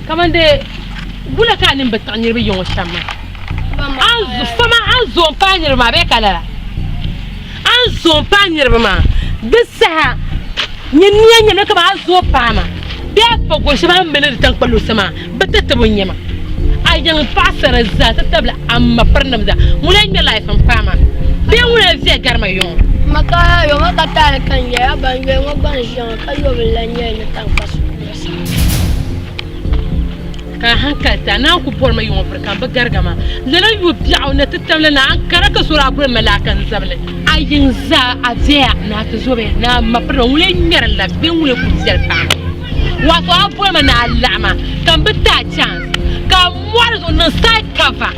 kamande bula ka nin batanyir bi yon shama an fama an zon panyir ma be kala an zon panyir ma bisa nyen ne ka ba zo pama be fa go shama mbele tan kwallo sama batata bunyama ayan pasara za ta tabla amma farnam za mulai me life am pama be wala zai garma yon maka yo maka ta kan ya ban yo ngo ban jan ka yo belanye ne tan pasu ka hankalta na ku por mai yon farka ba gargama lana yu bi'u na tatamla na an karaka sura ku malakan zable ayin za azia na ta zobe na mafra wule nyar la be wule ku zel pam wato abu ma na allama kan bita chance ka mwar zo na side cover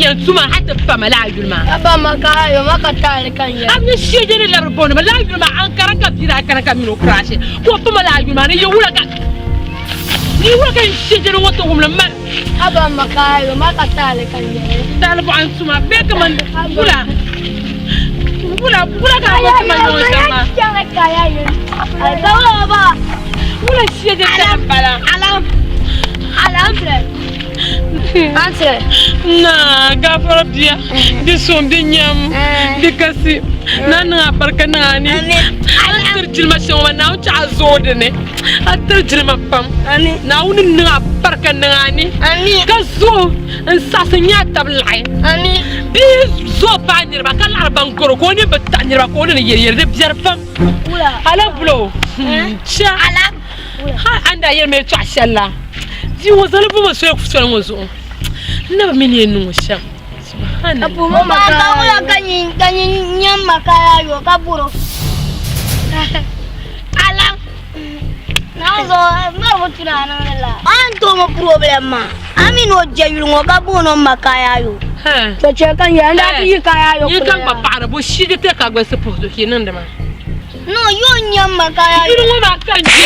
yan tuma hatta famala yulma aba maka yo maka ta kan ya amni shejere la rbon ma la yulma an karaka bira karaka mino crash ko famala yulma ne yula ka ni waka shejere wato gumla man aba maka yo maka ta kan ya talbo an tuma be kaman bula ka wato man no sama ka ya yo alba ba bula shejere ta bala alam Answer. Na gafara biya di som di nyam di kasi na barka na ni atar jilma shoma na ucha azode ne atar jilma pam na uni na barka na ni ka zo en sasanya tablai bi zo panir ba kala arban koro ko ni batanir ba ko ni yer de biar pam ala blo cha ala ha anda yer me cha shalla di wazala bu so ku so ngozo na mini nu sha subhanallah apu mama ka kanyi nyam makaya yo kaburo ala nazo marwo tunana la anto mo problema amino jeyul ngo kabuno makaya yo to che kan ya nda ki kaya yo yi kan papa na bo shi de te ka gwa se po do hinan de ma no yo nyam makaya yo yuru ma kan ji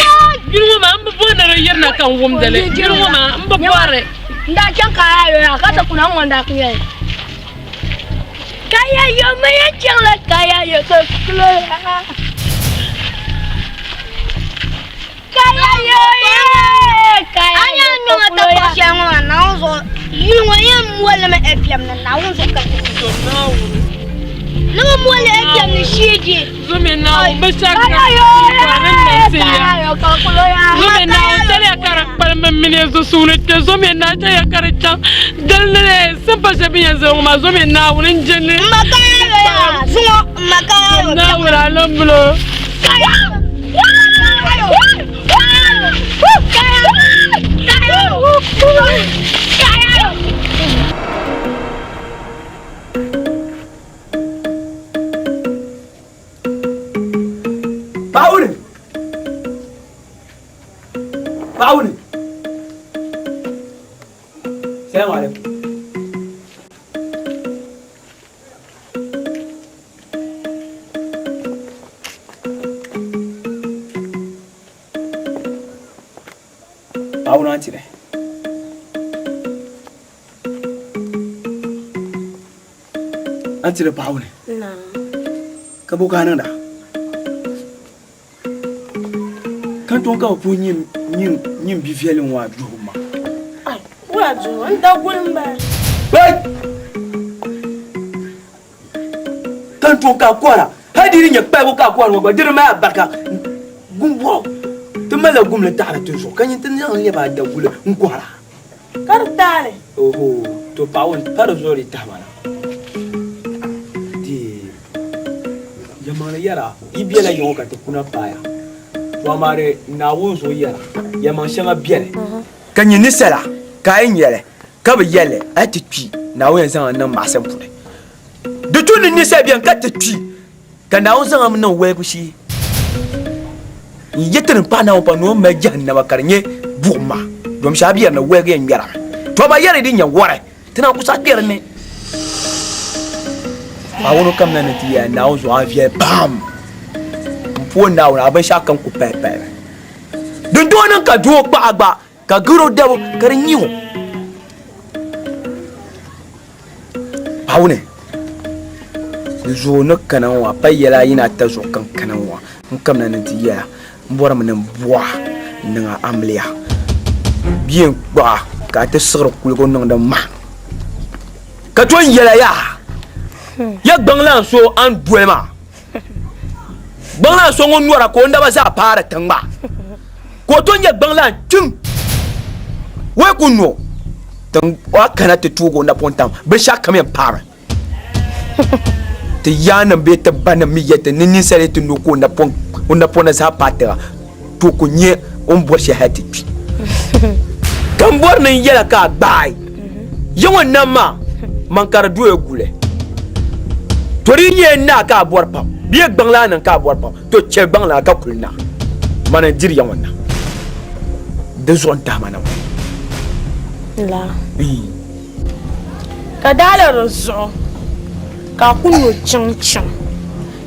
yuru ma mbo na yer na kan wum dele yuru ma mbo bare nda chan kaya yo ya kata kuna ngonda kuye kaya yo me chan la kaya yo ko kulo kaya yo kaya anya no ta ko shango na uzo yingo yem wala me epiam na uzo ka no mwale epiam ni shiji zume na ubesha kaya yo zume na tele kara palma minezo sunete zume na tele kara cha dalne sempa sabiya zo ma zume na wurin jenne makaya ya sumo makaya na wura lamblo Paul. Salam alaikum. Paul nanti deh. Nanti deh Paul. Nah. Kebukaan anda. Kan tuan kau punya nyim bifielin wa duhuma ai wa jo anda gurin ba bai kan tuan ka kwara hadiri nya kpabo ka kwara ba dir ma baka gumbo to mala gumla ta to so kan yin tan le ba da gula nkwara kar dale oho to pawon par zori ta mana di yamana yara ibiela yonka to kuna paya Wamare na wonzo yara ya manshanga biele kanyi ni sala ka yele ka be yele atitwi na won san nan masan pule de tun ni sa bien ka titwi ka na won san am nan we bushi yetin pa na pa no ma jahannama karnye buma dom sha biya na we ga yara to ba yare din ya wore tana kusa biyar ne ba wono kam na ti ya na wonzo avie bam po na wona ban shakan ku pepe dun donan ka duo agba ka guro dawo kar nyiwo pawne zo no kanan wa payela yina ta zo kan kanan wa kam na nan tiya mbora mun bwa nan amliya bien ba ka te sir kulgo nang da ma ka to yela ya bangla so an buema bangla so ngon wara ko ndaba za para tangba ko to nya bangla tum we kunno tang wa kana te tugo na pontam be sha kamen para te yana be te bana mi yete nini sare te no ko na pon za patera to ko nye on bo she hati kan bor nan yela ka bai yawan nan ma man kar duwe gule tori nye na ka bor pam biye bangla nan ka bor pam to che bangla ka kulna mana dir yawan na de zon ta mana la ka dala rozo ka kunu chang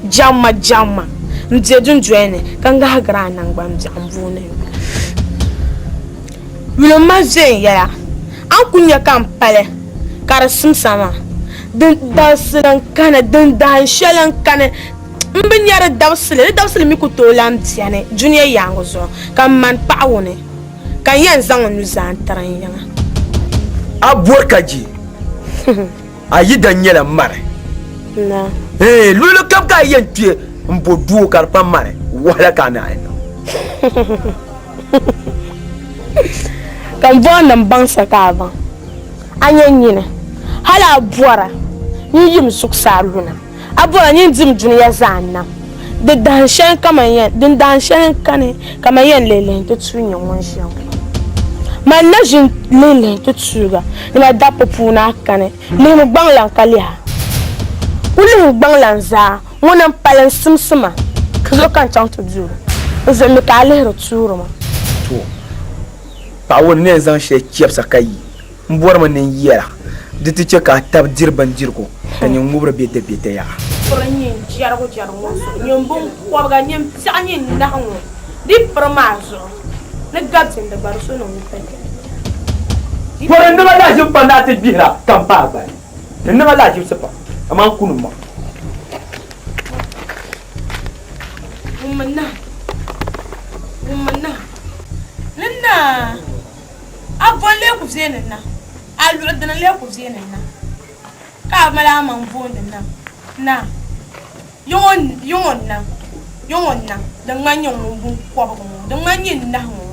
jama nje junjwene kanga hagra nan gbam jambune wilo mazen ya an kunya kan pale kar simsama den dasilan kana den dan shalan kana mbin yara dawsile mi ko to lam tiane junior yango zo kan man pawone kan yan zan nu zan taran yanga abor kaji ayi danyela mare na lulu kap ka yen tie mbo duo kar pa mare wala kana eno kan bonam bangsa ka ban anyanyine hala buara ni yim suksa luna abura ni dim duniya zanna de danshan kamayen din danshan kane kamayen lele to tunye wonshan man na jin lele to tuga ina dapo puna kane le mu banglan kaliya ulu banglan za wonan palan simsima kazo kan chang to juro zo mi kale ro turo ma to pa won ne zan she kiep sakai mbor man ne yera diti che ka tab dirban dirko tanyi mubra bete ya poranye jargo nyombon ko ga nyem tsanye ndahango di promazo ne gatsin da bar so no mutake pore ndama la jim panda te bira kampa ba ndama la jim sepa aman kunu ma umana nana abole ku zenena alu adana le ku zenena ka mala man bonde na yon na dan manyon mun ko ba ko dan manyin na ho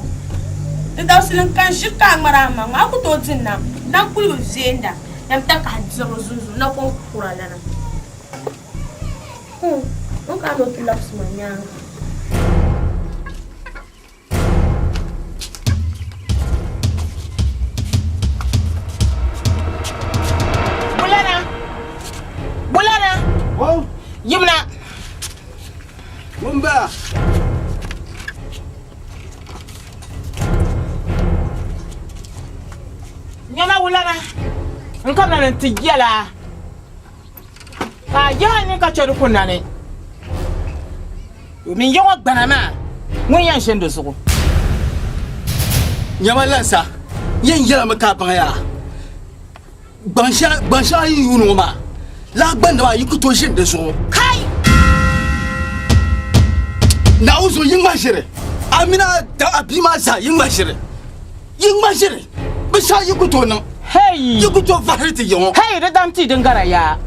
da dawsilan kan shika mara ma aku to tinna dan ku zenda dan ta ka zero zuzu na ko kurala na on ka no tilaps manya Yimna Mumba Nyama wulana nkana nan tijala ka jani ka chodu kunane min yawa gbanama mun yan shendo suko nyama lansa yen yela maka baya bansha yi yunu ma la gbanda ba yikuto shin da so kai na uzo yin mashire amina da abima sa yin mashire ba sha yikuto nan hey yikuto fahriti yon hey da damti dingara ya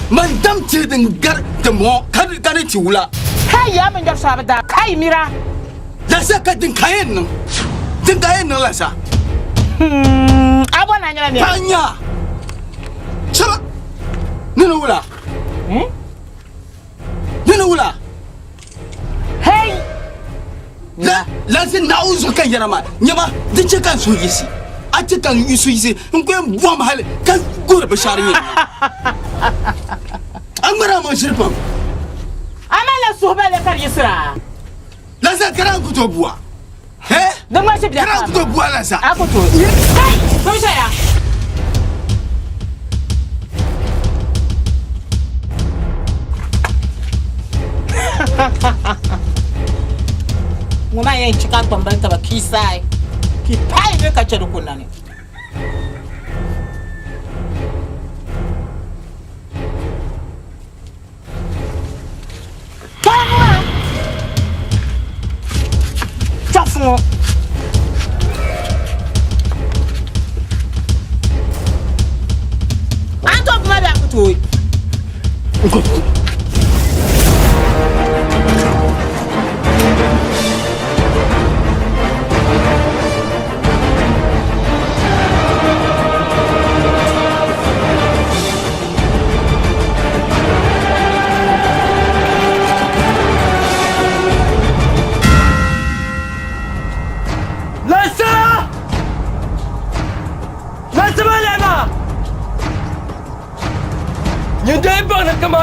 man damti dingar da mo kar ti wula hey ya man jar sabada kai mira la saka din kayen nan la sa abona nyala ne panya Chaba Nina wula Hey La se na uzo kan yana ma nyama din ce kan so yisi a ce kan yusu yisi in ko buwa mahal kan gore bashari ne an mara man shirfan amala sohbale kar yisra la sa karan ku to buwa dan ma shi da karan ku to buwa la sa ako to kai ko saya Ngoma yen chika kwambanta ba kisai. Ki pai ne ka chedu kunani. Chafo.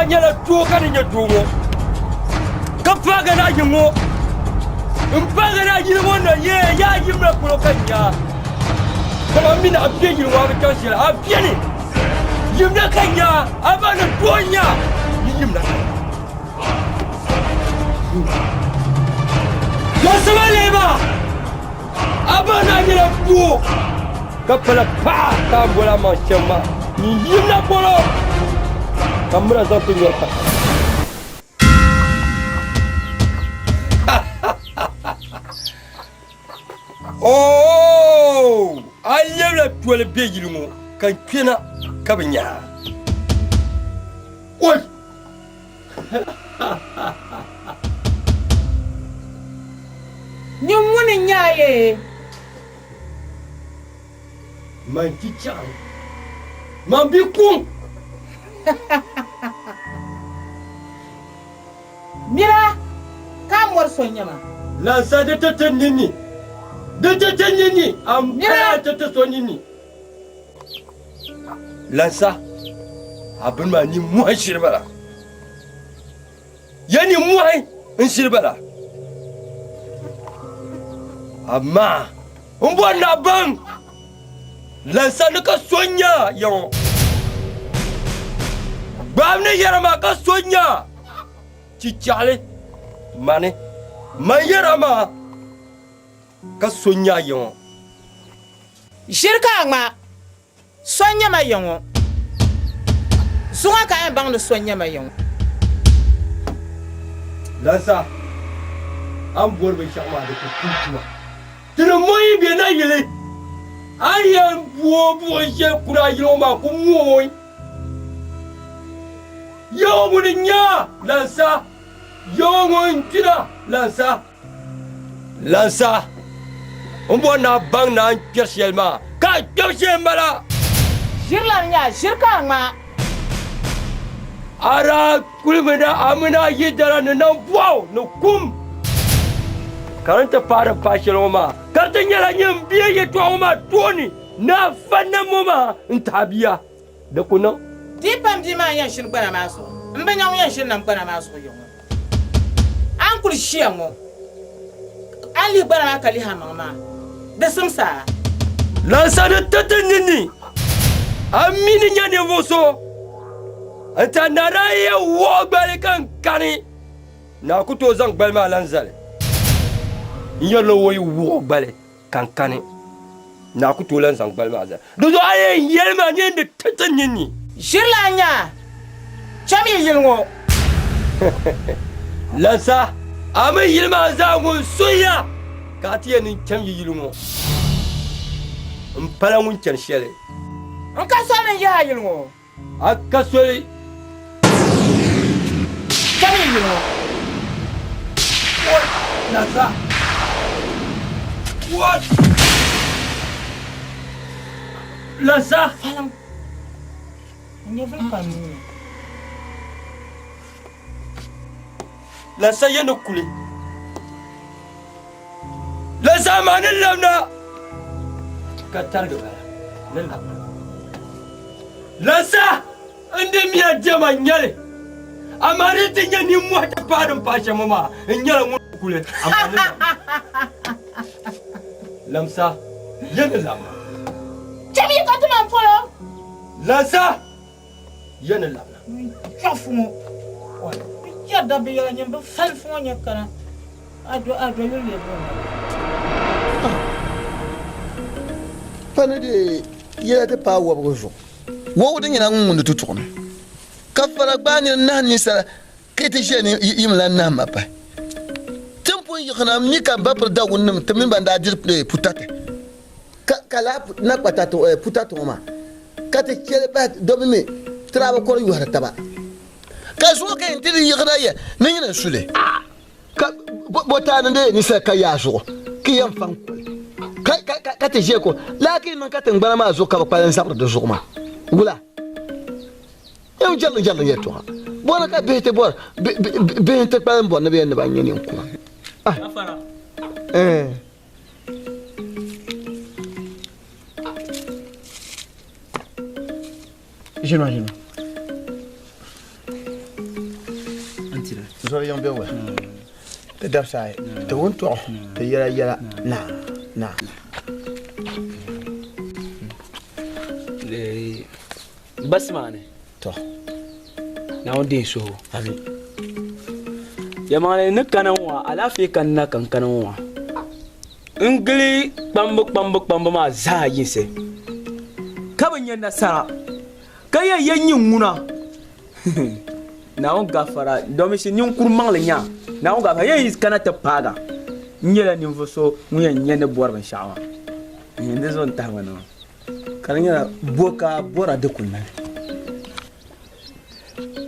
Nyala tuoka ni nyatungo kapaga na yungo mpaga na yungo na ye ya yimna kuloka nya kama mina abye yungo wa kansila abye ni yimna kanya abana tonya yimna yasama leba abana nyala tuo kapala pa kambola machama yimna bolo Kamera satu nyata. Oh, ayam la tuale beji lumo. Kan kena kabenya. Oi. Nyumune nyaye. Manchichan. Mambikung. Mira, kamor sonyama. Lansa de tete nini. De tete nini. Mira tete sonini. Lansa. Abin ma ni muai shirbala. Yani muai shirbala. Amma. Umbo na bang. Lansa ne ka sonya yon. Bamne yarama ka sonya cichale mane mayarama ka sonya yon Shirka ma sonya ma yon Suwa ka bang de sonya ma yon Lansa am gorbe shama de kutuwa tino moyi be na yele ayan bo je kura yoma ku moyi Yo muninya lansa yo ngontina lansa umbo na bang na persielma ka tobshembala Shirlanya shirka ma ara kulmeda amina yidara na wow no kum karanta para pasheloma karta nyala nyam biye yeto ma toni na fanna moma ntabia da kuno Tipam di ma yan shin bana maso. Mbe nyam yan shin nam bana maso yo. An kul shiamo. Ali bana kali ha mama. Da sumsa. Lansa de tete nini. Amini nyane voso. Anta naraye wo gbale kan kani. Na kuto zang balma lanzale. Nyalo woy wo gbale kan kani. Na kuto lan zang balma za. Dozo aye yelma nyende tete nini. Shirlanya chami yilngo Lansa ama yilma za ngun suya katiye ni chami yilngo mpala ngun chan shele Anka sone ya yilngo akasole chami yilngo Lansa what Lansa falam Never come. Lansa yeno kule. Lansa manin lamna. Katar gaba. Nan lamna. Lansa ande miya jama nyale. Amare tinya ni mu ta farin fashe mama. Nyala mun kule. Lansa yeno lamna. Chami ka tuma folo. Lansa yeno lamna. Chafumo. Ya dabe ya nyamba falfo nyakara. Ado lele bona. Panade yela te pa wa bozo. Wo de nyina ngundu tutuna. Ka fara gbani na ni sa kete jeni yimla na mapa. Tempo ykhana mi ka bapr da wonnum temi banda dir putate. Kala na patato putato ma. Kate kele ba dobi me traba ko yu harata ba. ka zo ka yin tiri yigra ya ne yin sule ka bota nan de ni sa ka ya zo ki yan fan ka te je ko lakin nan ka tan gbara ma zo ka ba yan sabra de zo ma gula yau jallu ya to bona ka be te bor be te pa bon ne be ne ba nyeni ko afara Jino. Antira. Zo yang be wa. Te dar sai. Te won to. Te yara na. Le basmane. To. Na wonde so. Abi. Yamane ne kananwa ala fi kan na kan kananwa. Ngli bambu ma za yise. Kabanya nasara. Kaya yin muna na on gafara domin shi nin kurman lanya na on gafara yayi kana ta paga nyela nin foso muyan nyene borban shawa inde zon ta wana kalanya boka bora de kunna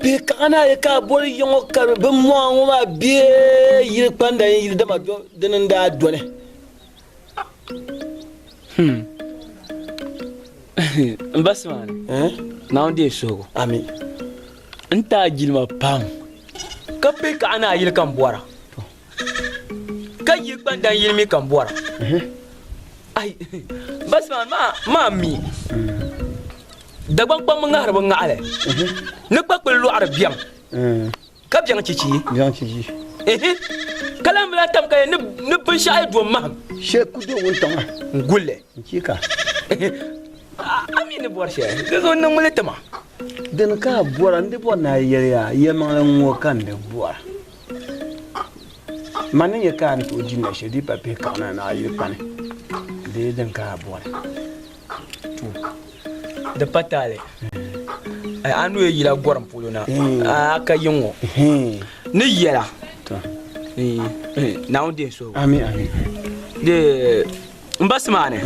be kana ya ka bor yongo kar be mo ma be yir panda yir dama do denen da done Mbasman na onde sogo ami nta jilma pam kape ka ana yil kan bora ka yil ban dan yil mi kan bora ai Mbasman ma mi dagban pam ngar ba ngale ne pa pe lo arabian ka biang chichi kalam la tam kay ne pe shay do ma she ku do won tanga ngulle chika amine borshe zo nan muletama den ka bora ndi bona ya yema ngo kan de bora manin ya kan to jinna she di pape kana na yi pane de den ka bora to da patale ai anu yi la goran pulona aka yingo ne yela to na onde so ami de mbasmane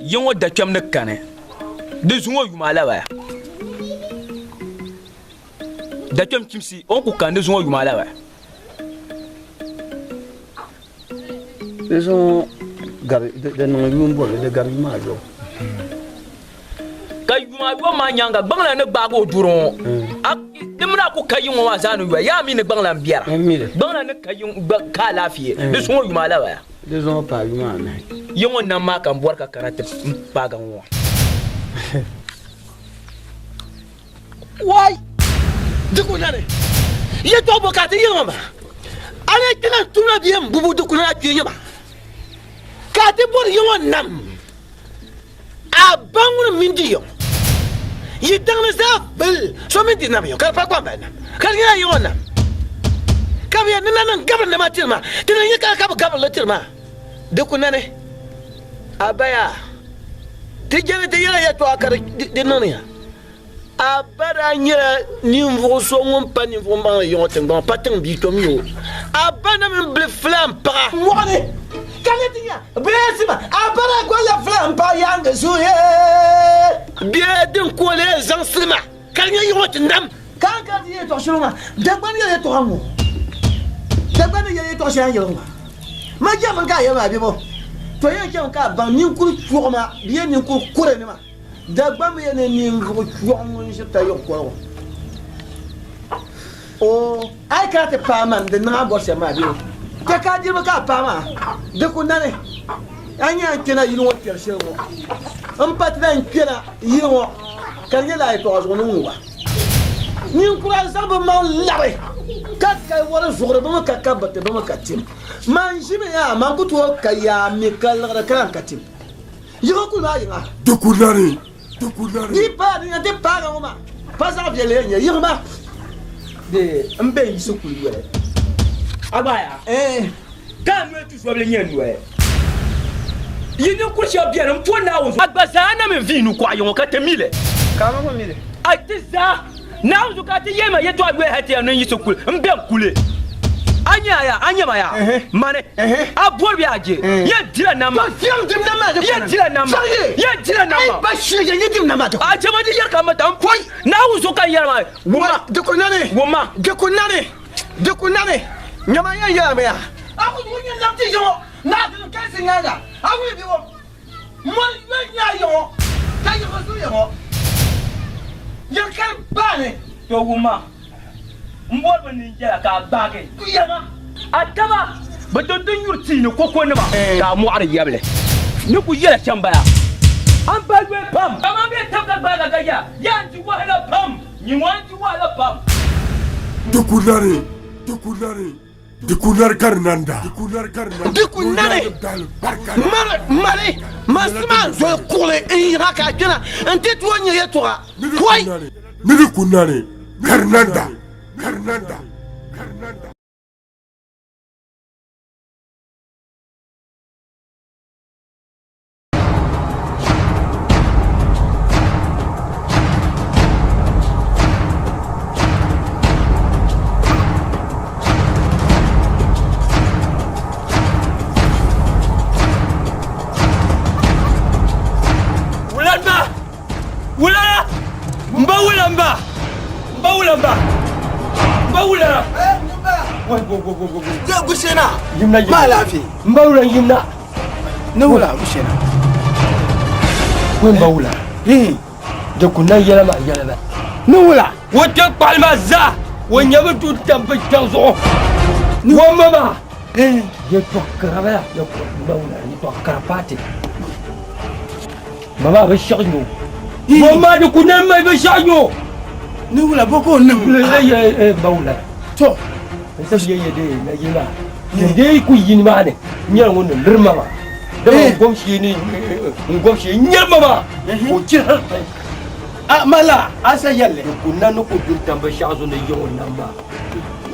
yingo da kyam ne kane de zungo yumala ba da kyam kimsi on ku kan de zungo yumala ba eso gar de no yumbo de gar ma yo ka yuma yo ma nyanga bangla ne bago duron ak dimra ku kayingo wa zanu ya mi ne bangla biara bangla ne kayin ka lafiye de zungo yumala ba de zungo pa yuma na yingo na ma kan borka karate pagan wa wai dukuna ne ye to bokati yingo ma ale tina tuna biem bubu dukuna biye ba ka te bor yingo nam a bangun mindiyo yi dangna za bel so mindi nam yo ka pa kwa ba na ka ngira yingo nam ka biya nana gabra na matirma tina yi ka gabra la tirma dukuna ne abaya tijane te yela ya to akara de nonia abara nyera nimvo so ngom pa nimvo ma yo ten bon patin bi to mi o abana me ble flam pa moane kanetinya blesima abara go la flam pa yanga suye bien den ko le zansima kanya yo ten dam kan ye to shuma dagban ye to hamu dagban ye to shan yo ma jama ga ye ma bi bo to ye ke ka ban nin kuru choma bien nin kuru kure ne ma dagba me ne nin kuru choma ni ta yo ko o ai ka te pa man de na bo se ma bi te ka di ka pa ma de ku nane anya kena yino wo per se wo am patra kena yino kan ye la to zo no wa nin kuru sa ba ma lawe kat kay wala zogre ba ma ka batte ba ma ka tim man jibe ya man kutu kaya mi kalra kan katim yo ku na yinga Dukunari. ni pa ni ate pa ga ma pa sa bi le nya yinga de mbe yiso ku wele abaya kan no tu so ble nyen we yini ku sha bi ran po na wo agbaza na me vinu kwa yo ka temile ka ma mile atiza na wo ka te yema ye to agbe hati anu yiso ku mbe kule anya maya mane abor bi aje ye dira nama ye dira nama ba shi ye dim nama to a jama di yar kama tam koi na uzo kan yar ma wuma de kunane nyama ya maya aku dunya namti yo na de kasi ngaga aku bi wo mo nya yo ta yo so yo ya kan bane to wuma mbor ba ni jara ka bage kuyama ataba ba don yurti ne koko ne ba ka mu ar yable ni ku yara can baya an balbe pam kama be tabka baga gaya ya ji wahala pam ni wanti wahala pam dukunar karnanda mare masma zo kule in haka jina ante tuwanya yetua kwai dukunare karnanda Mbawula ya gushena yimna ma lafi mbawula yimna na wula gushena ko mbawula da kunna yalama na wula wata palma za wanya mutu tambe tanzo wo mama ya to karaba ya ko mbawula ni to karapati mama ba shagno mama da kunna mai ba shagno ni wula boko ni mbawula to sai yayi dai na yima dai ku yin ma ne nyar wannan lirma ma da gomshi ne gomshi nyar mama ko jira a mala asa yalle kunna no ko dun tamba shazo ne yon namba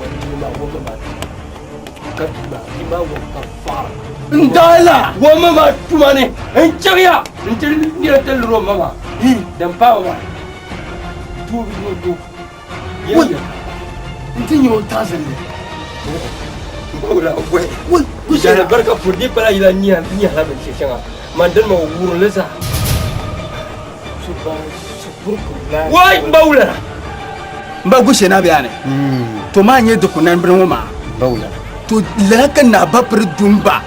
wani ma wo ma kadba ima wo kafara ndala wo mama tumane en chariya en ni tel ro mama dan pa wa tu bi do ya ntinyo tazelle Mbawula wai jara barka fudi bala ila ni hala ben shanga mandan ma wuro lesa wai mbawula mba gushe na bayane to ma nye dukunan birnin ma mbawula to lakan na babur dumba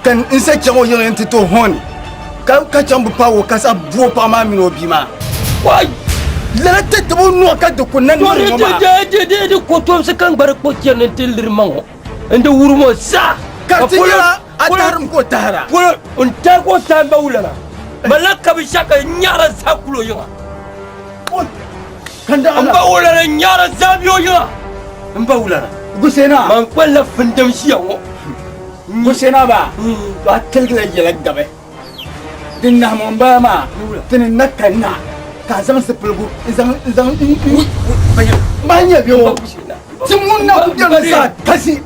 kan in sa kyawo yin to hon ka can bu pawo ka sa buo pa ma mi no bi ma wai la tete bo no ka dukunan birnin ma de ko to se kan bar ko kenan tilir mango ende wuro mo sa ka tinya atarum ko tahara ko on ta ko ta mbawula malaka bi shaka nyara sakulo yinga kanda mbawula nyara zabiyo yinga mbawula gusena man kwalla fundam shiyawo gusena ba to atelgla yela gabe dinna mon ba ma tinin nakanna ka zama sifilgu zama banya biyo timun na kujan sa kasi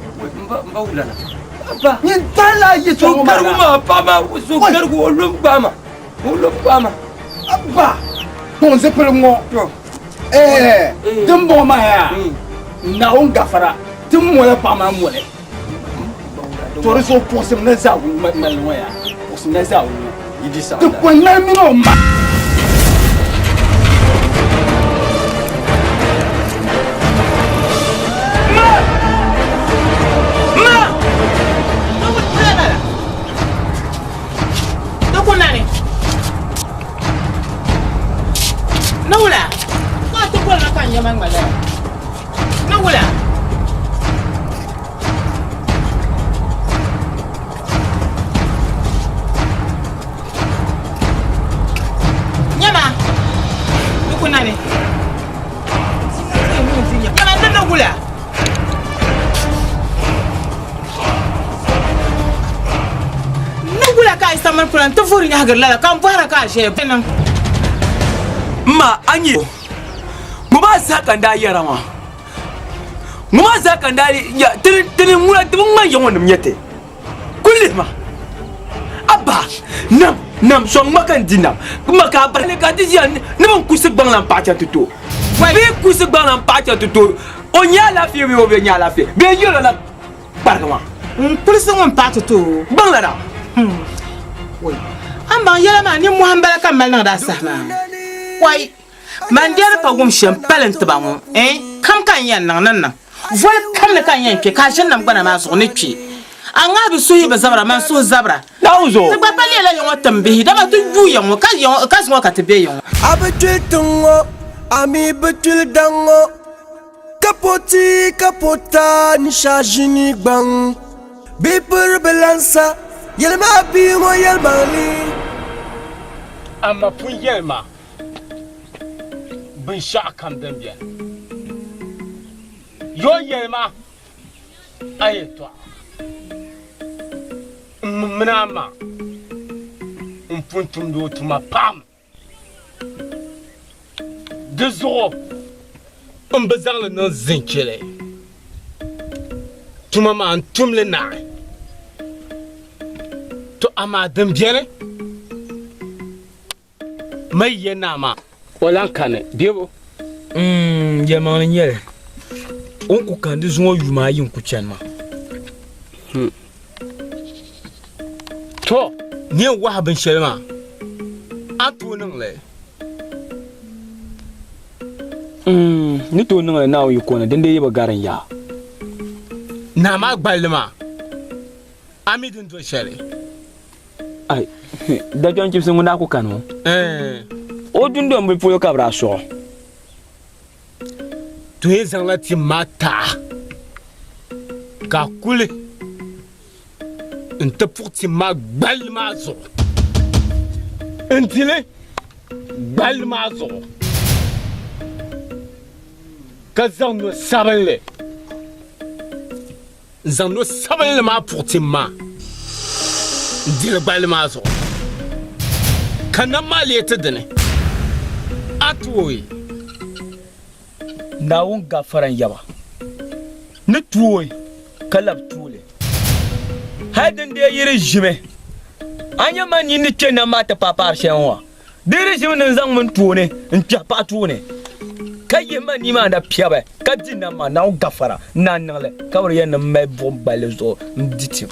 mbawula ba ni tala yi so kargu ma pa ma so kargu olum ba ma abba ton sifilgu dimbo ma ya na on gafara dimmo ya pa ma mole tori so posim na za malwa ya posim na za yidi sa duk wannan mino ma Nawula, ko to ko na kan yaman mala. Nawula. Nyama. Duko nani? Nyama dan nawula. Nawula ka isaman fulan to furi nya hagar la kan fara ka she nan. ma anye mu ba sa kan da yara ma mu ma sa kan da ya tin mura tun man yan wannan yete kulle ma abba nam song makan dinam kuma ka bar ne ka diya ne ban kusuk bang lam pacha tuto bi kusuk bang lam pacha tuto o nya la fi o be nya la fi be yoro la Pargama. Police on part to. Banglara. Oui. Amba yala ma ni Muhammad kan mal na da sama. Wai. Man der pa gum shem palen to bango. Kam kan yan nan. Vol kam ne kan yan ke ka shin nam bana ma so ne ki. Anga bi so yi ba zabra man so zabra. Dauzo. Ba pali la yon tambi da ma tu bu yon ka so ka te be yon. Abetul tungo ami betul dango. Kapoti kapota ni shajini bang. Bipur belansa yelma bimo yelmani. Ama pun yelma. Bin sha kam dan bien. Yo yelma. Aye toi. Mnama. Mpuntum do tuma pam. Dezoro. Bezang le non zinkele. Tuma ma antum le na. To ama dan bien. Mai yana ma. Walan kane debo. Yelma ni yele. On ku kan de zo yuma yin ku chenma. To ni wa ban shelma. Atu nan le. Ni to nan na yi kona dan dai ba garan ya. Na ma gbalma. Amidun do shele. Ai, da jon chipsi nguna ku kanu. O dun do mbe poyo kabra so. Tu es en la ti mata. Ka kule. Nte pour ti ma gbalma zo. Entile gbalma zo. Ka zan no sabele. Zan no sabele ma pour ti ma. Ndile gbalma zo. Kana maliyete dene. Atwoyi. Nawun gafaran yaba. Ni tuwoyi. Kalab tule. Haidin da yiri jime. Anya man yini ce na mata papar shenwa. Dire jime nan zan mun tuone, in japa tuone. Kai man ni ma da piabe. Kadin na ma nawun gafara. Nan le. Kawar yan mai bombale zo nditi.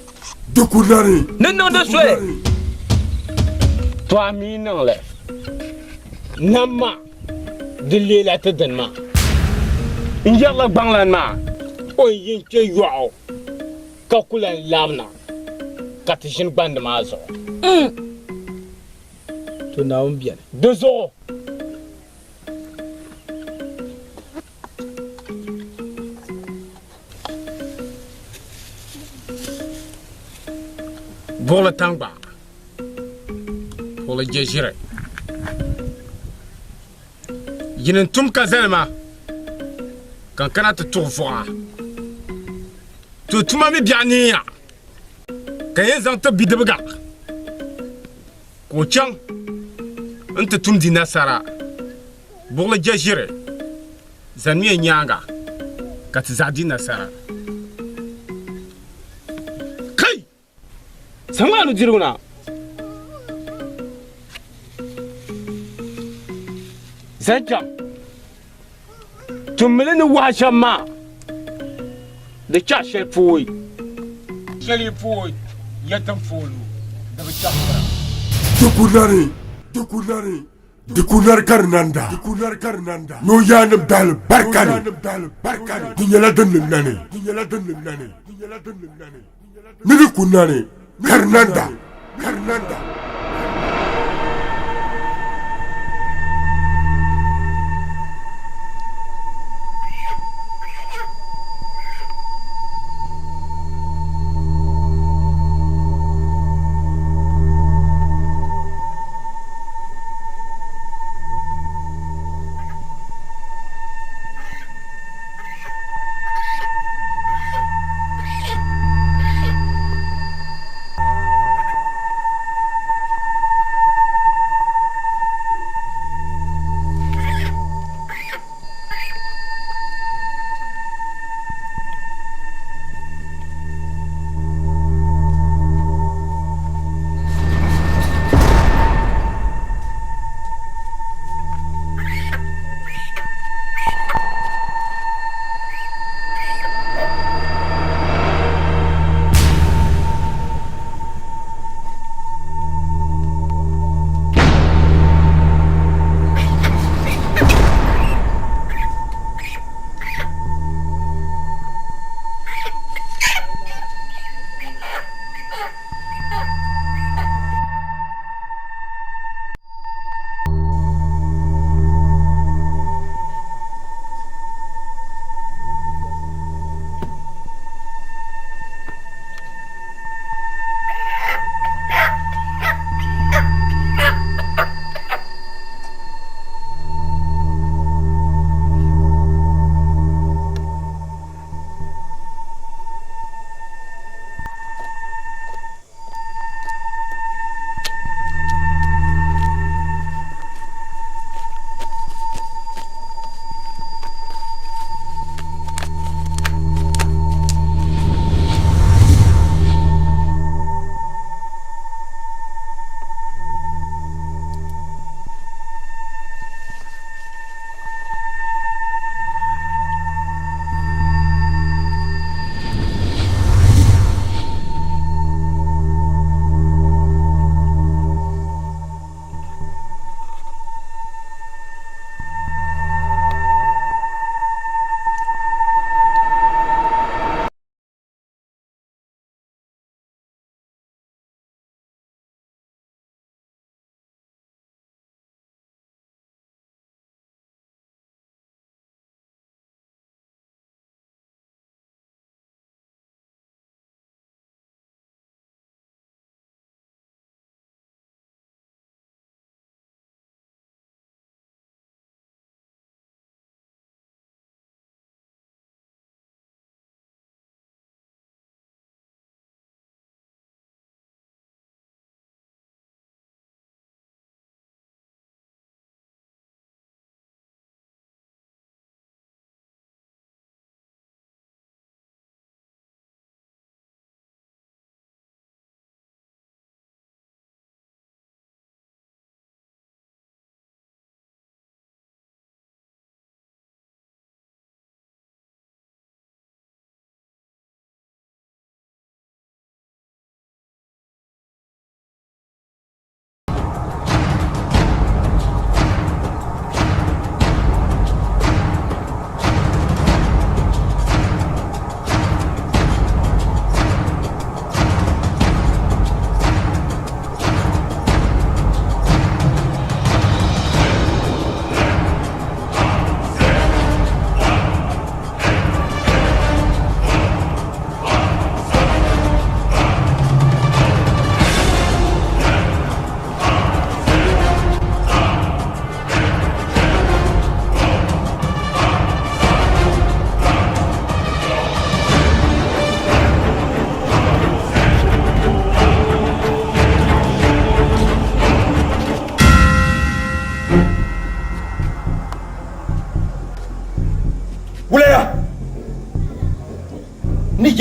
Dukunari. Non de souhait. Toi mi nan le. Nama de lela te denma. Injala banglan ma. O yin ce yo. Ka kula lamna. Ka tishin band ma zo. To na on bien. 2 euros. Pour le tangba. Pour le djejire. Yinen tum kazelma. Quand kana te tourvoa. Tu tuma mi biania. Kayen zanta bidebga. Ko chang. Ante tum di nasara. Pour le djejire. Zanmi nyanga. Kat zadi nasara. Kai. Sanganu jiruna. Zajam. Tummelin washama. The chashel poi. Shelly poi. Yatam folu. The chakra. Dukunar karnanda. No yanam dal barkani. Dinyala dunnim nani. Nidi kunani. Karnanda.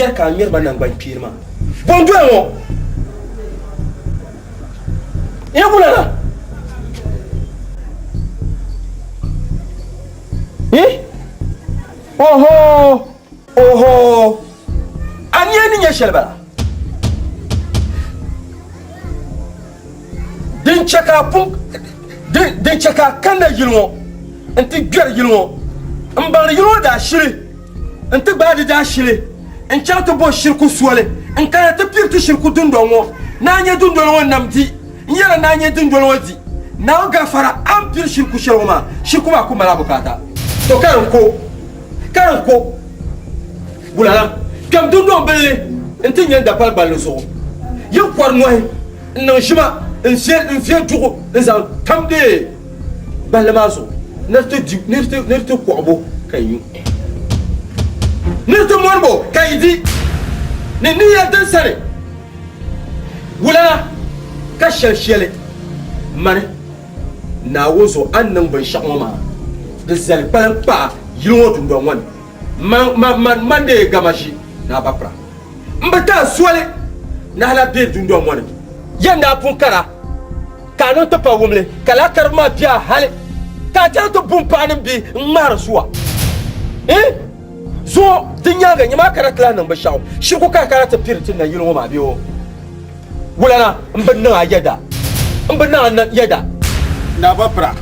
yɛri ka ŋmɛri ba nangbani kpeeni maa bon doya ŋɔ e wula na oho a nya ni nya shɛli bala din chaka kanda yili ŋɔ n-ti gbɛri yili ŋɔ n-baŋri yili ŋɔ daa shili n-ti gbaadi daa shili n-chaŋ ti bo shiriku soli n-kana ti piri ti shiriku dundoli ŋɔ naa nye dundoli ŋɔ nam di n-yɛla naa nye dundoli ŋɔ di naa gafara an piri shiriku shɛli ŋɔ maa shiriku maa ku mala bukata to karin ko bulala kpɛm dundoli billi n-ti nyɛ dapali balli zuɣu yin kɔri nɔhi n-niŋ ʒima n-fiɛ duɣu n-zaŋ tamdi balli maa zuɣu nir ti kɔɣibo ka yi nir ti mɔribo ka yi di ni niya din sani wulana ka shɛli mani naawuni zuɣu an niŋ binshɛɣu ŋɔ maa di zali kpalim kpaɣa yili ŋɔ dundɔŋ ŋɔni man de gamashi na bapra n bi taa soli na hala be dundɔŋ ŋɔni yɛn daa pun kara ka niŋ ti pa wumli ka laa kari maa biɛha hali ka chɛŋ ti bum paɣa ni bi n ŋmaari zuwa zuɣu ti nyaaga nyɛmaa kana ti la niŋ binshɛɣu shiriku ka kana ti piri ti na yili ŋɔ maa bee o wulana n bi niŋ a yɛda na bapra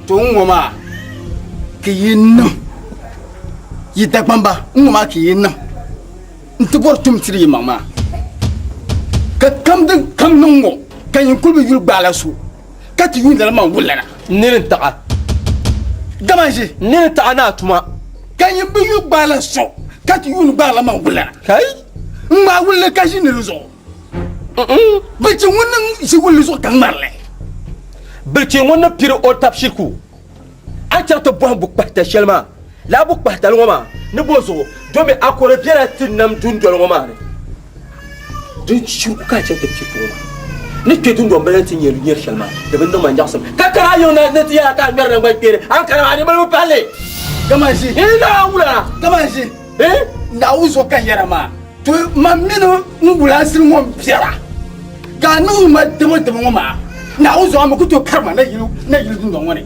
to n ŋɔ maa ki yi niŋ yi dagbamba n ŋɔ maa ki yi niŋ n ti bɔri tum tiri yi maŋ maa ka kam niŋ ŋɔ ka yin kuli bi yuli gbaala so ka ti yuuni la maŋ wulana nini taɣa gamanzi nini taɣa naa tuma ka yin bi yuli gbaala so ka ti yuuni gbaala maŋ wulana kai n ŋmaa wulli ka ʒi niri zuɣu bilchi ŋun niŋ ʒi wulli zuɣu ka ŋmarili bilchi ŋun ni piri o tab shiriku an chɛŋ ti bɔhim bukpahita shɛli maa laa bukpahitali ŋɔ maa ni bo zuɣu domi a kɔri biɛla ti nam dundoli ŋɔ maa ni din shiriku ka chɛŋ ti pi ŋɔ maa ni kpe dundɔŋ bala ti nyɛli nyɛri shɛli maa di bi niŋ man jaɣasim ka kara yiŋ na ti yɛla ka ŋmɛri nangbani kpeeni an kana maa ni bali bi palli gamanzi naa wula gamanzi naawuni zuɣu ka yɛra maa to ma mini n wulaasiri ŋɔ biɛra ka a niŋ ma dabo ŋɔ maa naawuni zuɣu a mi ku to karima na yili dundɔŋ ŋɔ ni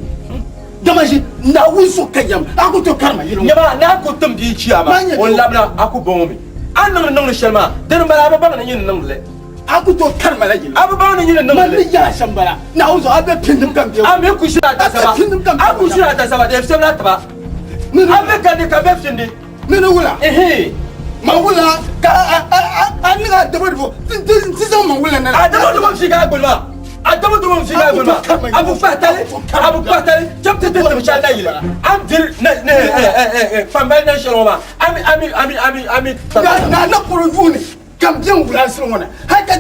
gamanzi naawuni zuɣu ka yɛm a ku to karima yili ŋɔ nyɛma naa ku tim bii chiya ma o labina a ku bɔŋɔ mi an niŋdi shɛli maa dini bala a bi baŋ ni yini niŋdi le a ku to karima la yili a bi baŋ ni yini niŋdi ma le ni yɛla shɛm bala naawuni zuɣu a bɛ pindim kam biɛ a mi ku shira ta saba a ku shira ta saba de fi sɛbila tiba a bɛ kandi ka bɛ findi mini wula ma wula ka a niŋ a dabo dabo ti zaŋ ma wula nana a dabo fi ka gbulima a dabo fi ka gbulima a bu kpahtali jab ti tɛm shɛli na yili an diri kpambali na shɛli ŋɔ ma ami na na kɔrɔ yuuni kam biɛn wulaasiri ŋɔ na hali ka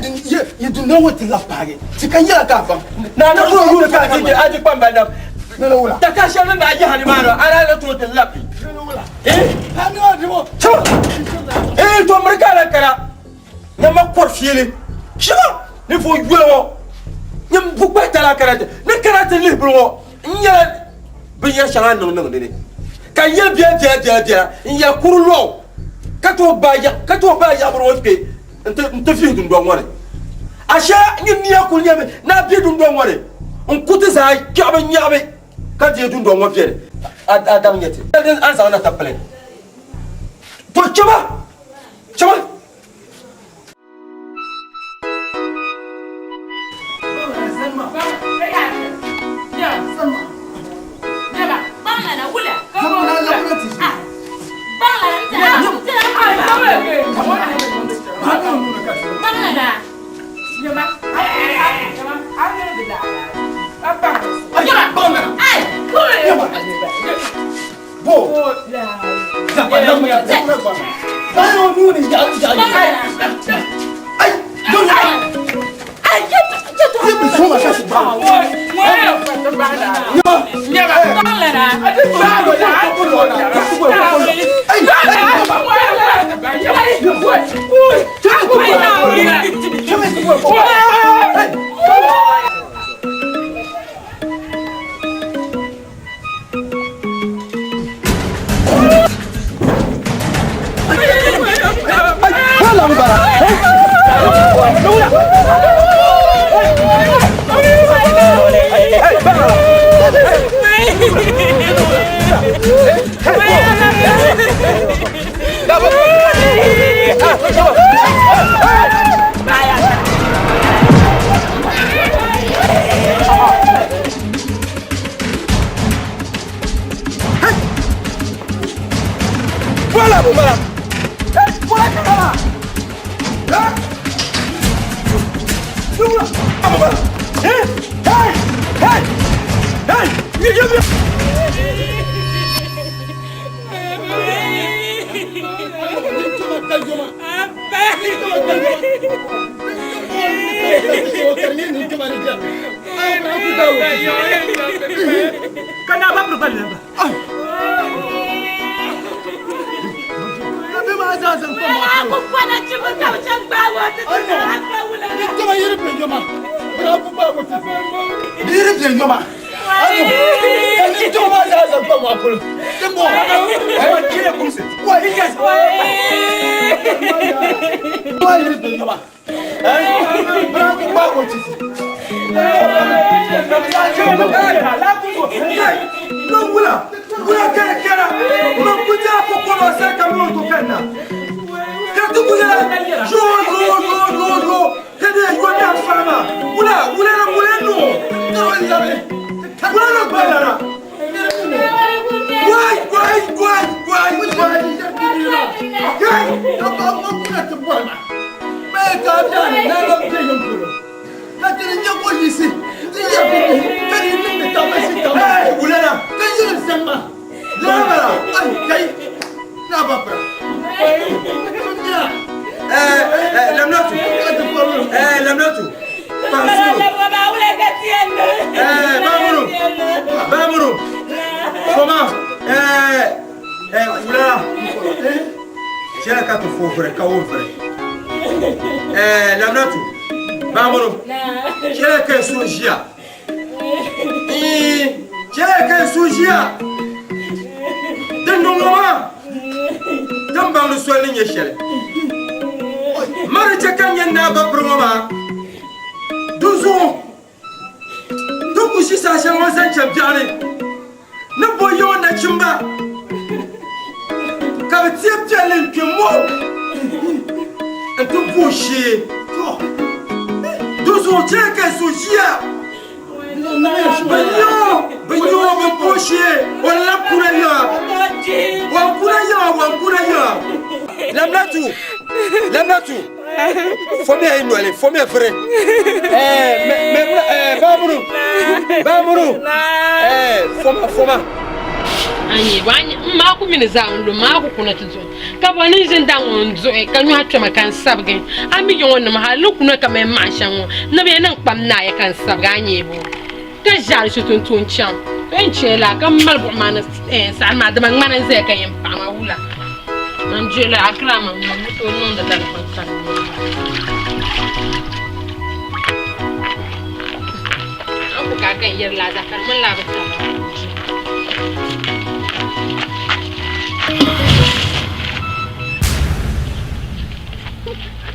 yi dundɔŋ ŋɔ ti la paagi ti ka yɛla ka ban na kɔrɔ yuuni ka a di kpambali na nana wula ta ka shɛli na a yi hani maa na a na turo ti lapi to miri ka la kara nyɛma kɔri fiili shiba ni fo yuli ŋɔ nyɛm bukpahita la kara ti ni kana ti lihi bili ŋɔ n nyɛla binyɛri shɛŋa niŋ dini ka yɛli biɛla n yɛ kuri lɔɣu ka tooi baa yaɣabiri ŋɔ kpe n ti fihi dundɔŋ ŋɔ ni a shɛli nyɛ niya kuli nyɛmi na bɛ dundɔŋ ŋɔ ni n ku ti zaa nyaɣabi ka diɛ dundɔŋ ŋɔ biɛni a dam nyɛ ti an zaŋ na ta pili to chama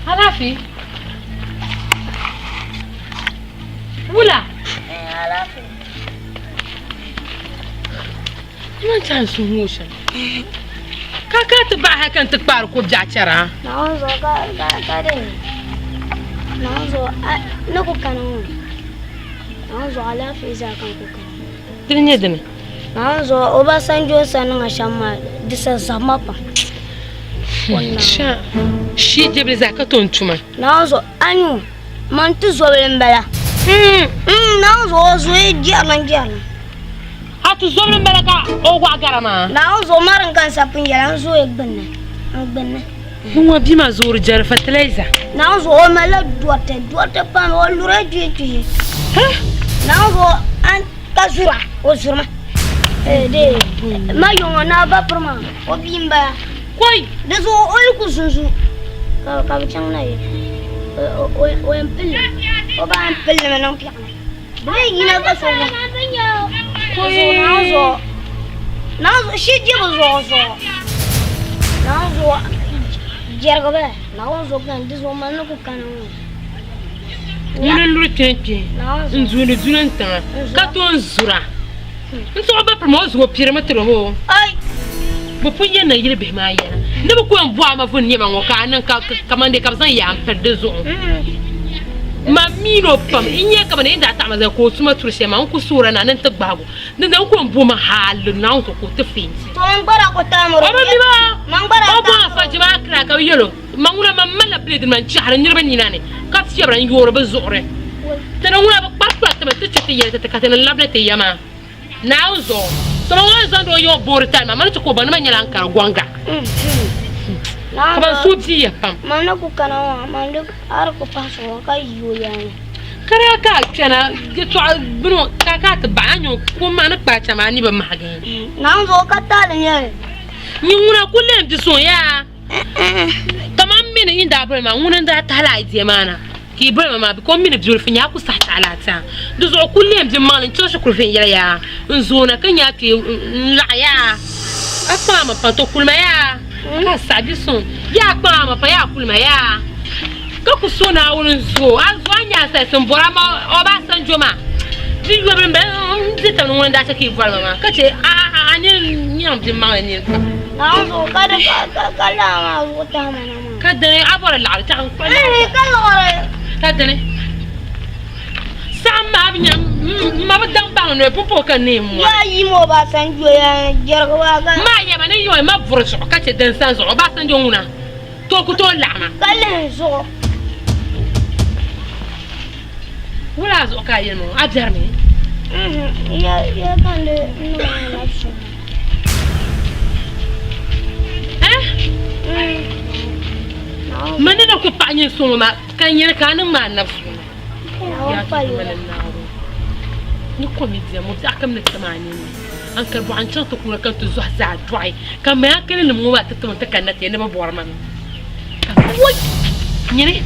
Halafi. Wula. Halafi. Man can sun musha. Kaka ta ba hakan ta kwar ko jacara. Na zo ka dai. Na zo na ku kanu. Na zo Halafi za kan ku kanu. Dinne dinne. Na zo Obasanjo sanin a shamma disa zamapa. Sha shi jebre zaka tontuma. Na zo anyu man tu zo bela. Na zo jiya nan. Atu zo bela ka o gwa garama. Na zo maran kan sapin yaran zo egbenna. Nwa bi ma zo jar fertilizer. Na zo o mala duote pa o lure ji. Na zo an kasura o surma. De ma yonga na ba proma o bimba. Koi, da zo oi ku sunsu. Ka can na o empille. O ba empille me non piano. Dai ina ka so. Koi na zo shi je zo. Na zo jerga ba. Na zo kan dizo man ku kan. Wala luru tente. Nzune dunanta. Ka to nzura. Nso ba promo zo perimeter ho. Ai bu punye na yire be ma yana ne bu ko mbo ama fun nyema ngoka nan ka kamande ka san ya perde zo ma mino pam inye ka bane inda ta ma za ko tuma turshe ma ku sura na nan ta gbago dan dan ko mbo ma halu na ko te fin to man bara ko ta mo o ba mi ba man bara o ba fa jiba kra ka yelo mangula ma mala bled man chahar nyirba ni nane ka ti yabra ngi woro ba zore Tana wuna ba kwat ba tuce yele ta katana labna te yama nauzo so ma zando yo bortal ma man ko ban man yala ankar gonga ba su ji ya pam mana ku kana mana ar ko paso ka yo yani kare ka kana ge to bino ka ta banyo ko ma na pa chama ni ba magan nauzo ka ta ne ni wuna kullum ji so ya tamam min inda ba ma wuna da ta la ide mana ki ba ma bi ko min bi fin ya ku sa ta alata du zo kullum ji malin to shi kurfin ya nzo na kan ya ke la ya akpa ma pa to kulma ya ka sa bi so ya akpa ma pa ya kulma ya ka ku so na wurin zo azo anya sai sun bora ma Obasanjo ma di yo ben di tan wanda ta ki bora ma ka ce a ni nyam di ma ni nauzo kada kala ma wuta mana ma kada ne abara la ta kan kwala kala ore kada ne sama binya ma ba dan bang no popo kan ne mo ya yi mo Obasanjo ya jerwa ga ma ya ma ne yo ma burso ka ce dan san zo Obasanjo una to ku to lama kala zo wala zo ka yin mo ajar ne ya kan de no na so Mana da ku fanye so ma kan yin kanin ma nafsu ya pali mana nawo ni komediya mu ta kam ne tamani an karbu an cin to kuma kan to zuwa za dry kan ma kan ne mu ba ta tun ta kan na te ne ba bor man wai ni ne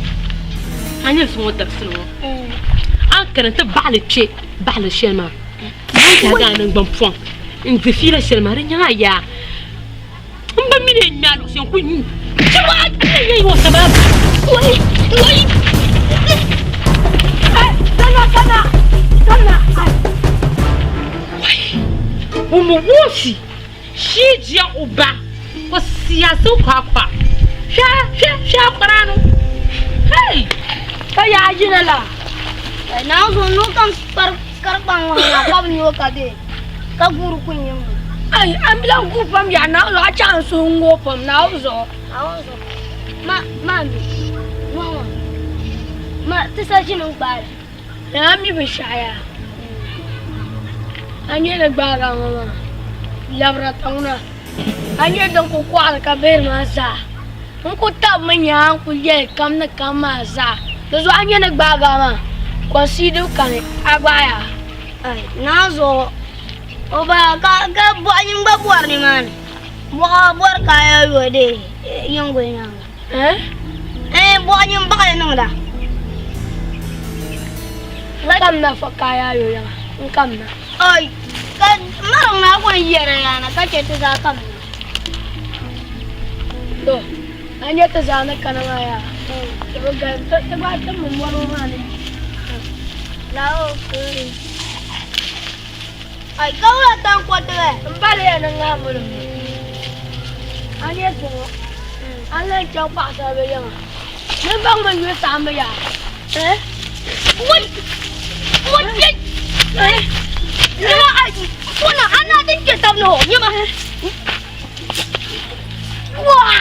an yi so da su an kan ta ba le shema ta ga nan ban fon in fi fira shema rin ya ya an ba mi ne nya lo sen ku ni Cepat, ini mau sama. Woi. Sana. Woi. Umuwosi. Shijia uba. Wasiasa kwa. Sha parano. Hey. Kaya ajina la. Nauzo no kan karbang wa ka binyo ka de. Ka guru kunyam. Ay, ambilang gupam ya nauzo acha sungo pam nauzo. Mami, ma tisa jinu bal. Ya mi bishaya. Anye na baga mama. Labra tanguna. Anye don ko kwal ka ber masa. Ko tab manya ko ye kam na kamaza. Dozo anye na baga ma. Ko sidu kan agaya. Ay, nazo. Oba ka bo anyin babuar ni man. Bo bor kaya yo de. Yang gue yang buahnya bakal nang dah. Kam na fakaya yo yang kam na. Oi, kan marang na ako ni yere na ka chete sa kam. Do. Anya ta zana kana ya. To ga ta ba ta mun waro ma ne. Lao kuri. Ai kau la tang ko te. Mbale ya nang ngamul. Anya to. Ana chau pa sa be yang. Nên bang mình người tạm bây giờ. Ui, chết. Nhưng mà con là anh tính chuyện tầm nổ nhưng mà. Wow.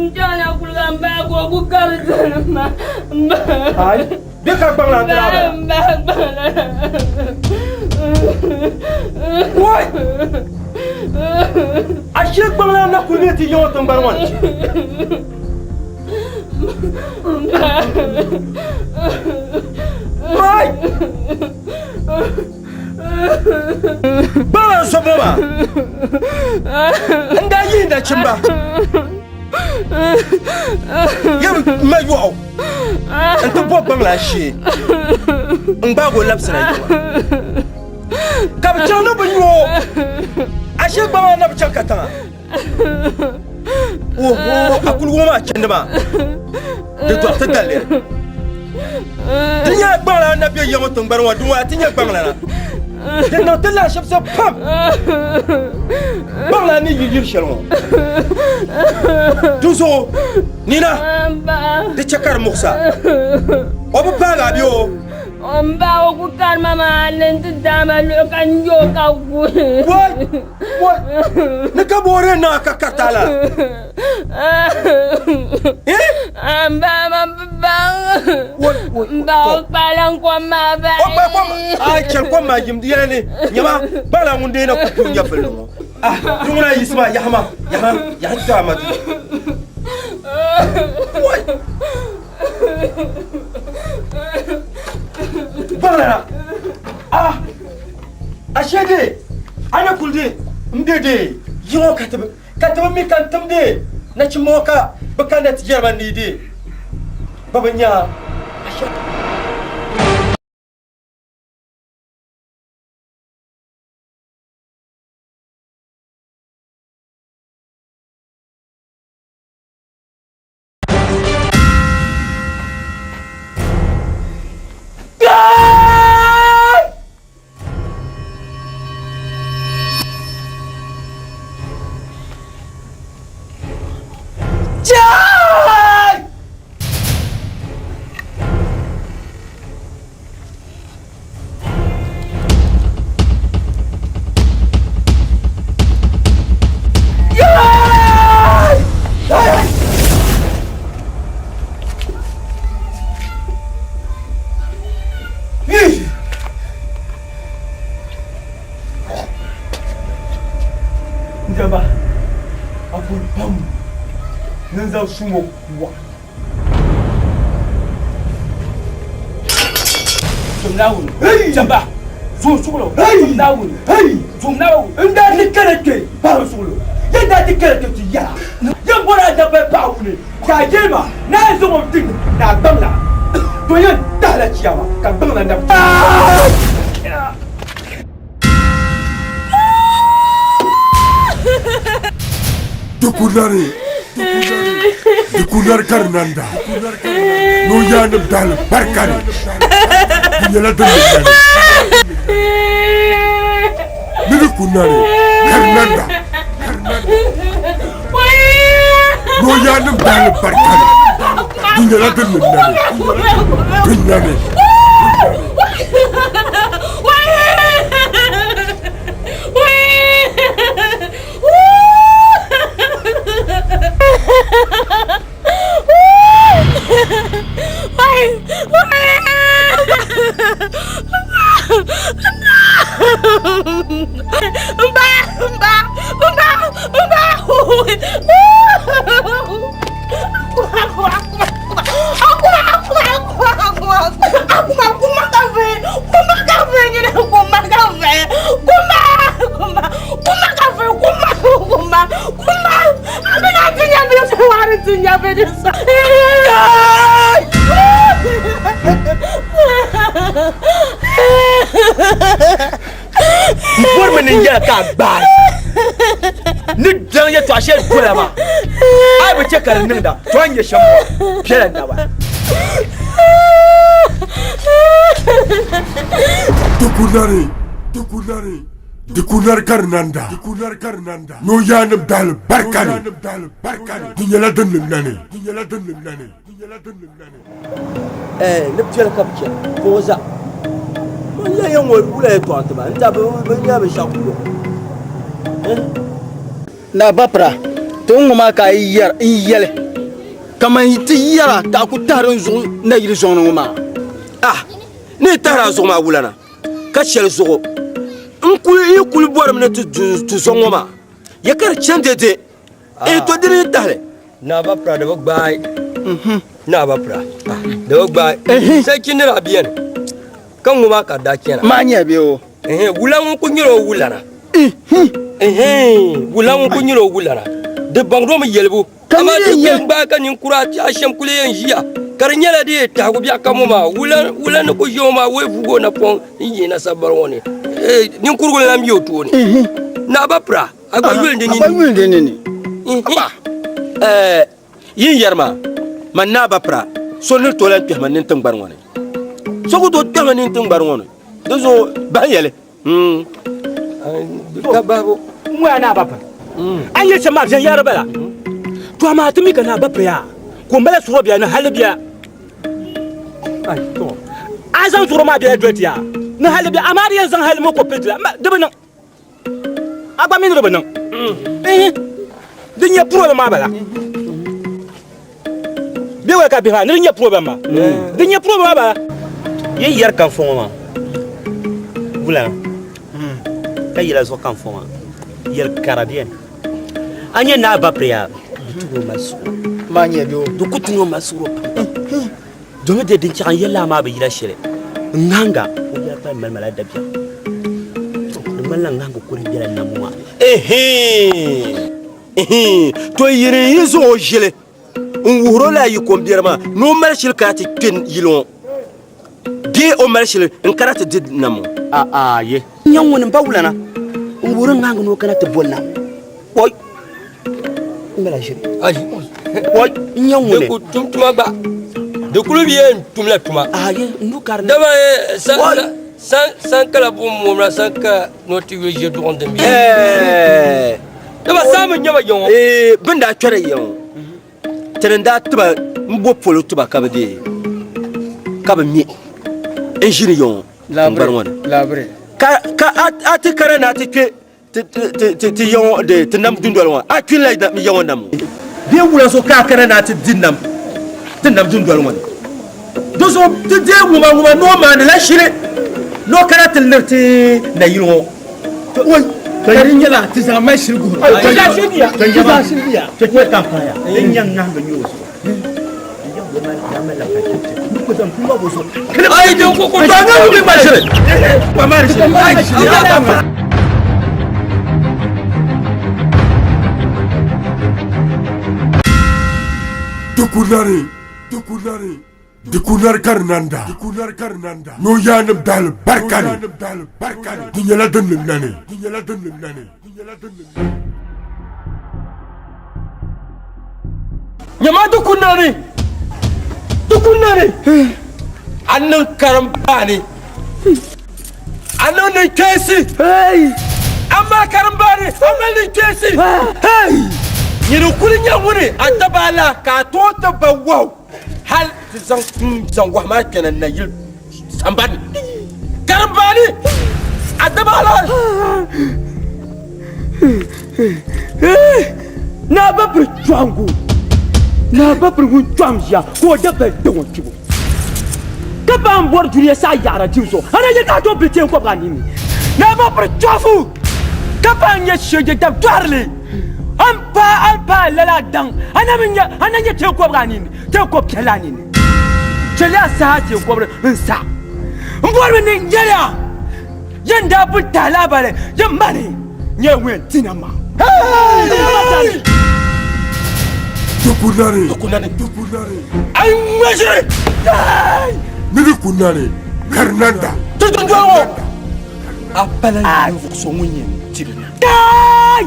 Njana kulamba ko ku kalma. Ai, dia ka bang lan tra. Woi. Asyik bang lan nak kulit ti yo tong barwan. Woi. Bang semua. Anda yin dah cemba. Yang mayu. Antu buat bang lashi. Engbago lapsana. Kau jangan banyu. Asyik bang nak bercakap tengah. Oh, aku lupa macam mana. Dia tu apa tak leh? Tiada bang lah nak biar yang orang baru dua tiada bang lah. Dia nak telah siap pam. Bang lah ni jujur shalom. Tuso, Nina, dia cakar muksa. Apa bang abio? Omba aku kan mama nanti daman kan yo kau gue. What? Nak boleh nak katala? Mama bang. Bang palang ko maba. Ay, cakap macam dia ni. Nyama, palang unde nak kupunya belum. Tunggu lagi semua. Yahma, tu amat. What? Bangla. Asyade. Ana kulde. Mdede. Yo kata mi kan temde. Na cimoka bekanat Jerman ni de. Babanya. Jamba, aku pam, nenzau semua kuat. Jumlaun, jamba, sulu, jumlaun, jumlaun. Anda dikeret ke, baru sulu. Anda dikeret ke ya. Yang boleh dapat bau ni, kaya mah, nak semua ting, nak bangla. Tuan dah lah siapa, kan bangla nak. Dukunar Karnanda. No yanam dal barkani. Nyala dal. Dukunari Karnanda. No yanam dal barkani. Nyala dal. Buat meninggal kabar. Ni jangan ya tuasya gula ma. Ai baca karena dah. Tuan ya semua. Jalan dah. Dukunar Karnanda. No yanam dal barkani. Nyala dal nani. Nabjal kapje. Koza. Mana yang boleh tuan teman? Tapi benda bersyakur. Na bapra tun ma ka iyar iyele Kama hiti yara ta ku tarin zo na yiri zo ma. Ah, ne tara zo ma wulana. Ka shel zo. Nkuli bor mena tu zo ma. Ya kar chandete. E to dire tare. Na ba pra de bagbai. Na ba pra. De bagbai. Sai kinira biyan. Kan nguma ka da kenan. Ma nya biyo. Wulan ku nyiro wulana. Wulan ku nyiro wulana. De bangro mi yelbu. Ama de ba kan nin kurati asham kule yanjiya. Kar nyala de ta ku biya kamuma. Wulan ko joma we fugo na pon yi na sabar woni. Nin kurgol na miyo to ni. Na ba pra. Agba yulde ni. Agba yulde ni. Yin yarma. Man na ba pra. So ni to lan pihman nin tangbar woni. So ko to pihman nin tangbar woni. Dozo ba yele. Kababo. Mwa na ba pra. An yi chama jan yara bala. To ma tumi kana ba pra ya. Ko mbala suro biya na halibiya. Ai to. Azan suro ma biya dotiya. Na halibiya amari yan zan halimo ko petla. Dubana. Agba min dubana. Dinya problem ma bala. Biwa ka biha dinya problem ma. Dinya problem ma bala. Yin yar kan fo ma. Bulan. Ka yila so kan fo ma. Yel caribien. Anya na ba priya. Dukutungo masu. Manya biyo. Dukutungo masuro. Domo de din chan yella ma ba yila shire. Nganga o ya pa malmala da biya. Mallan nganga ko ri biya na muwa. To yire yizo jile. Nwuro la yi ko biya ma no mal shil ka ti ken yilon. Di o mal shil en karata did namu. Ye. Nyan woni bawlana. Nwuro nganga no karata bolna. Boy. Mbela shiri. Ai. Boy, nyan woni. Ko tumtuma ba. De kulu bien tumla tuma. Ye, ndukar. Dama san kala bu mumra san ka noti je do de mi. Dama sama nyama yon. Benda chore yon. Tenenda tuba mbo polo tuba kabade. Kabami. Enjini yon. Labre. Ka ati karana ati ke ti yon de tenam dundol wa. Ati la mi yon nam. Bien wula so ka karana ati dinam. Tenam dundol wa. Dozo te de wuma no man la shire. No karata lerti na yon. Oi. Kari nyala tisa mai shirgu. Tisa shirgiya. Tisa shirgiya. Tekwe kampanya. Enyang nanga nyoso. Ai de ko Tanga mi mashire. Kwa mashire. Dukunar Karnanda. No yanam dal barkani. Dinyala dunum nani. Nyama dukunari. Annan karambani. Annan kesi. Hey. Amma karambani. Amma kesi. Hey. Yiru kulinya wuri atabala ka tota bawo. Hal zan wahma kenan na yil samban. Karambani. Atabala. Na ba pritwangu. Na ba pritwu twamja ko da ba dawon kibo. Ka ba mbor duniya sa yara jiso. Ana ye ka to bitin ko ba nimi. Na ba pritwafu. Ka ba nya shege da darle. Ampa lala dang. Ana ye te ko ba nimi. Te ko kela nimi. Chela sa te ko ba nsa. Mbor ni njela. Yanda bu talabale. Yamani. Nyewe tinama. Hey! Dukunare. Ai mashire. Nini kunare. Karnanda. Tudungo. Apala ni so munye tirina. Dai!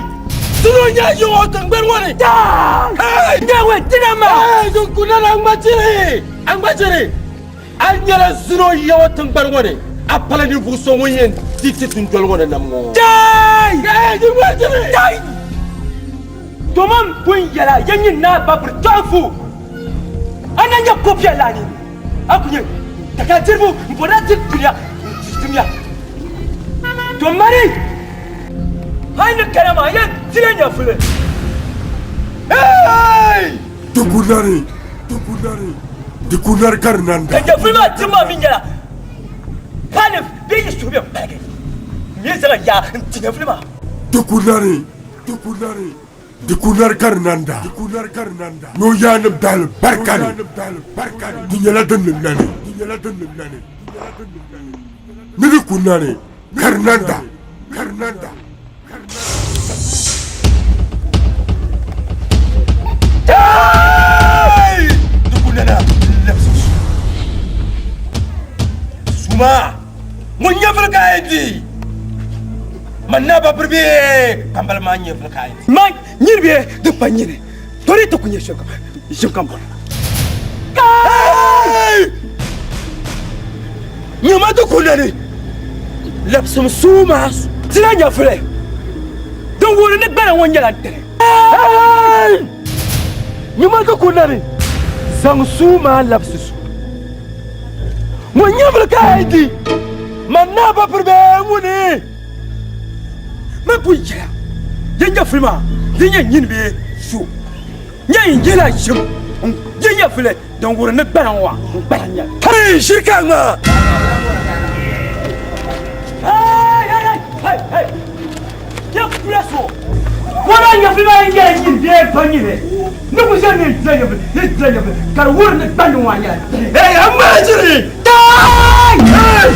Tudunya yo tangber woni. Dai! Nyewe tinama. Dukunare angmachire. Anyala zuro yo tangber woni. Apala ni so munye titun woni namo. Dai! Angmachire. Dai! Tomam kun yala yanyin na babur tofu. Ananya kopya lani. Akunye takatifu mbona tikya. Tomari. Haina karama ya tirenya fule. Dukunare. Dukunar Karnanda. Kanya fulma tuma minjala. Kanif bi sube bage. Me sala ya tinya fulma. Dukunar Karnanda. No yanam dal barkani. Dunyala dunlani. Nidukunare Karnanda. Hey! Dukunana lapsus. Suma. Munya fulkaidi. Manna ba burbe kambal ma nye fulkaidi. Man nyirbe de panyine. Tori to kunye shoka. Shokambon. Hey! Nyama dukunane. Lapsum suma. Silanya fule. Don't worry ne bana wonya la tere. Hey! Nyama dukunane. Sang suma lapsus. Munya fulkaidi. Manna ba burbe wuni. Ma puya yenya filma yenya nyinbe shu nya yela shim yenya file don wura ne banwa baranya kai shirka ma hey ya preso wala nya filma yenya nyinbe panyine ne ku jane tsanya kar wura ne banwa ya hey amma jiri dai